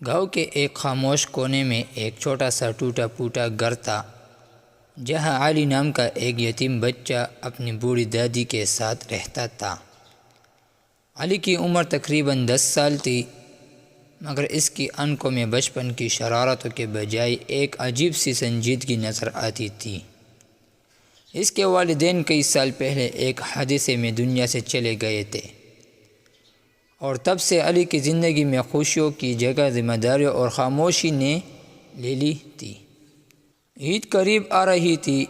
گاؤں کے ایک خاموش کونے میں ایک چھوٹا سا ٹوٹا پھوٹا گھر تھا، جہاں علی نام کا ایک یتیم بچہ اپنی بوڑھی دادی کے ساتھ رہتا تھا۔ علی کی عمر تقریباً 10 سال تھی، مگر اس کی آنکھوں میں بچپن کی شرارتوں کے بجائے ایک عجیب سی سنجیدگی نظر آتی تھی۔ اس کے والدین کئی سال پہلے ایک حادثے میں دنیا سے چلے گئے تھے، اور تب سے علی کی زندگی میں خوشیوں کی جگہ ذمہ داریوں اور خاموشی نے لے لی تھی۔ عید قریب آ رہی تھی۔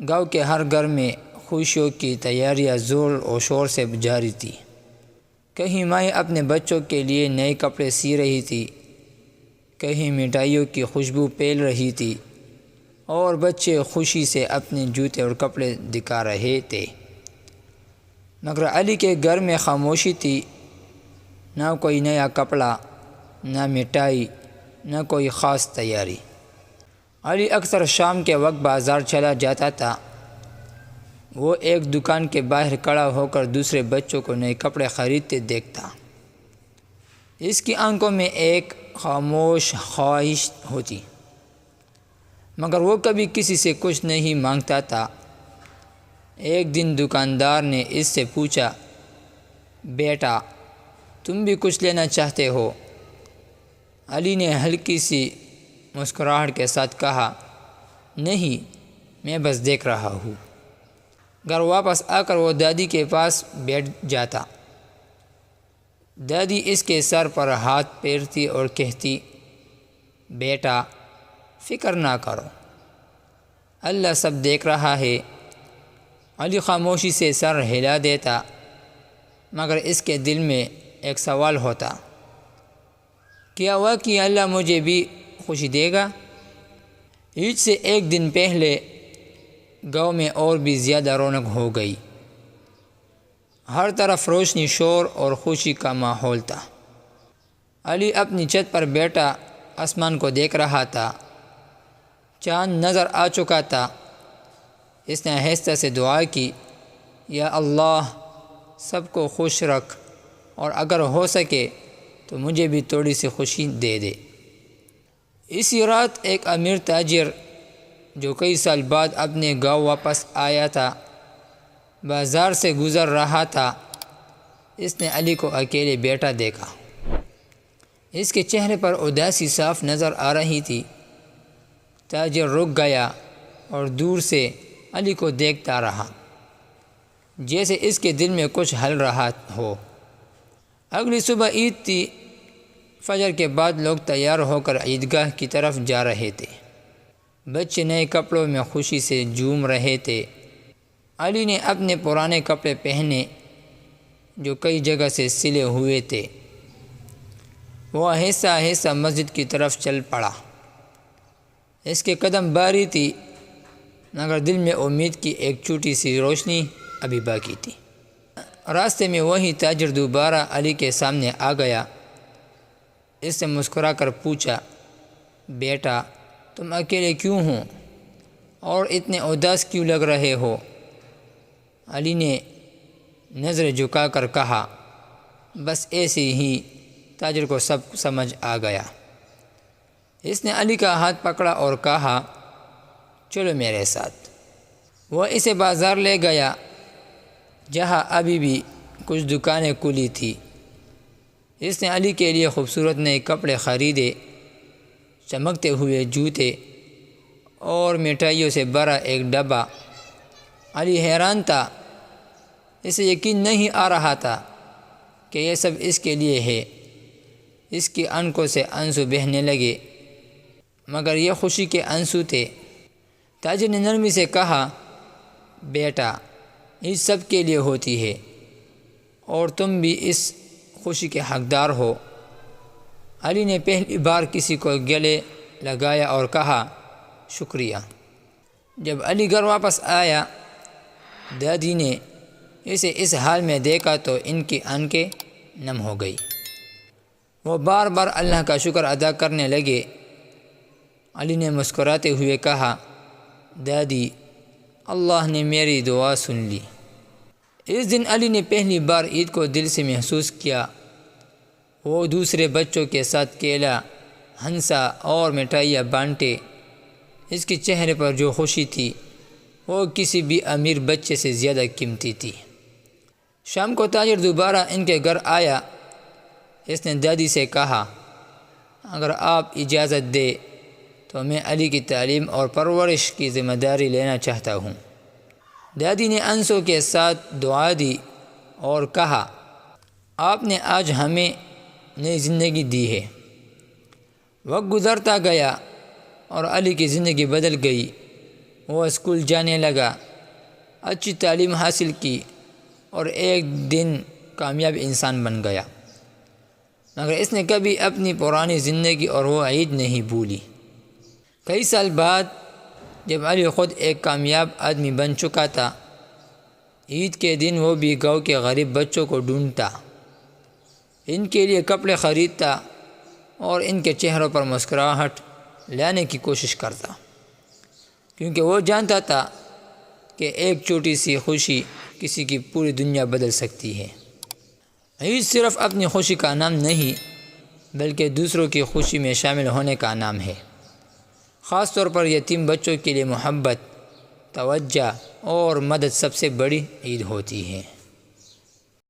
گاؤں کے ہر گھر میں خوشیوں کی تیاریاں زور و شور سے جاری تھی۔ کہیں مائیں اپنے بچوں کے لیے نئے کپڑے سی رہی تھی، کہیں مٹھائیوں کی خوشبو پھیل رہی تھی، اور بچے خوشی سے اپنے جوتے اور کپڑے دکھا رہے تھے۔ مگر علی کے گھر میں خاموشی تھی، نہ کوئی نیا کپڑا، نہ مٹھائی، نہ کوئی خاص تیاری۔ علی اکثر شام کے وقت بازار چلا جاتا تھا۔ وہ ایک دکان کے باہر کھڑا ہو کر دوسرے بچوں کو نئے کپڑے خریدتے دیکھتا۔ اس کی آنکھوں میں ایک خاموش خواہش ہوتی، مگر وہ کبھی کسی سے کچھ نہیں مانگتا تھا۔ ایک دن دکاندار نے اس سے پوچھا، بیٹا، تم بھی کچھ لینا چاہتے ہو؟ علی نے ہلکی سی مسکراہٹ کے ساتھ کہا، نہیں، میں بس دیکھ رہا ہوں۔ گھر واپس آ کر وہ دادی کے پاس بیٹھ جاتا۔ دادی اس کے سر پر ہاتھ پھیرتی اور کہتی، بیٹا، فکر نہ کرو، اللہ سب دیکھ رہا ہے۔ علی خاموشی سے سر ہلا دیتا، مگر اس کے دل میں ایک سوال ہوتا، کیا واقعی اللہ مجھے بھی خوشی دے گا؟ عید سے ایک دن پہلے گاؤں میں اور بھی زیادہ رونق ہو گئی۔ ہر طرف روشنی، شور اور خوشی کا ماحول تھا۔ علی اپنی چھت پر بیٹھا آسمان کو دیکھ رہا تھا۔ چاند نظر آ چکا تھا۔ اس نے آہستہ سے دعا کی، یا اللہ، سب کو خوش رکھ، اور اگر ہو سکے تو مجھے بھی تھوڑی سی خوشی دے دے۔ اسی رات ایک امیر تاجر جو کئی سال بعد اپنے گاؤں واپس آیا تھا، بازار سے گزر رہا تھا۔ اس نے علی کو اکیلے بیٹھا دیکھا۔ اس کے چہرے پر اداسی صاف نظر آ رہی تھی۔ تاجر رک گیا اور دور سے علی کو دیکھتا رہا، جیسے اس کے دل میں کچھ ہل رہا ہو۔ اگلی صبح عید تھی۔ فجر کے بعد لوگ تیار ہو کر عیدگاہ کی طرف جا رہے تھے۔ بچے نئے کپڑوں میں خوشی سے جھوم رہے تھے۔ علی نے اپنے پرانے کپڑے پہنے جو کئی جگہ سے سلے ہوئے تھے۔ وہ آہستہ آہستہ مسجد کی طرف چل پڑا۔ اس کے قدم بھاری تھی، مگر دل میں امید کی ایک چھوٹی سی روشنی ابھی باقی تھی۔ راستے میں وہی تاجر دوبارہ علی کے سامنے آ گیا۔ اس نے مسکرا کر پوچھا، بیٹا، تم اکیلے کیوں ہو اور اتنے اداس کیوں لگ رہے ہو؟ علی نے نظر جھکا کر کہا، بس ایسے ہی۔ تاجر کو سب سمجھ آ گیا۔ اس نے علی کا ہاتھ پکڑا اور کہا، چلو میرے ساتھ۔ وہ اسے بازار لے گیا، جہاں ابھی بھی کچھ دکانیں کھلی تھیں۔ اس نے علی کے لیے خوبصورت نئے کپڑے خریدے، چمکتے ہوئے جوتے اور مٹھائیوں سے بھرا ایک ڈبہ۔ علی حیران تھا۔ اسے یقین نہیں آ رہا تھا کہ یہ سب اس کے لیے ہے۔ اس کی آنکھوں سے آنسو بہنے لگے، مگر یہ خوشی کے آنسو تھے۔ تاجر نے نرمی سے کہا، بیٹا، عید سب کے لیے ہوتی ہے، اور تم بھی اس خوشی کے حقدار ہو۔ علی نے پہلی بار کسی کو گلے لگایا اور کہا، شکریہ۔ جب علی گھر واپس آیا، دادی نے اسے اس حال میں دیکھا تو ان کی آنکھیں نم ہو گئی۔ وہ بار بار اللہ کا شکر ادا کرنے لگے۔ علی نے مسکراتے ہوئے کہا، دادی، اللہ نے میری دعا سن لی۔ اس دن علی نے پہلی بار عید کو دل سے محسوس کیا۔ وہ دوسرے بچوں کے ساتھ کیلا، ہنسا اور مٹھائیاں بانٹے۔ اس کے چہرے پر جو خوشی تھی وہ کسی بھی امیر بچے سے زیادہ قیمتی تھی۔ شام کو تاجر دوبارہ ان کے گھر آیا۔ اس نے دادی سے کہا، اگر آپ اجازت دیں تو میں علی کی تعلیم اور پرورش کی ذمہ داری لینا چاہتا ہوں۔ دادی نے آنسوں کے ساتھ دعا دی اور کہا، آپ نے آج ہمیں نئی زندگی دی ہے۔ وقت گزرتا گیا اور علی کی زندگی بدل گئی۔ وہ اسکول جانے لگا، اچھی تعلیم حاصل کی اور ایک دن کامیاب انسان بن گیا، مگر اس نے کبھی اپنی پرانی زندگی اور وہ عید نہیں بھولی۔ کئی سال بعد جب علی خود ایک کامیاب آدمی بن چکا تھا، عید کے دن وہ بھی گاؤں کے غریب بچوں کو ڈھونڈتا، ان کے لیے کپڑے خریدتا اور ان کے چہروں پر مسکراہٹ لانے کی کوشش کرتا، کیونکہ وہ جانتا تھا کہ ایک چھوٹی سی خوشی کسی کی پوری دنیا بدل سکتی ہے۔ عید صرف اپنی خوشی کا نام نہیں بلکہ دوسروں کی خوشی میں شامل ہونے کا نام ہے۔ خاص طور پر یتیم بچوں کے لیے محبت، توجہ اور مدد سب سے بڑی عید ہوتی ہے۔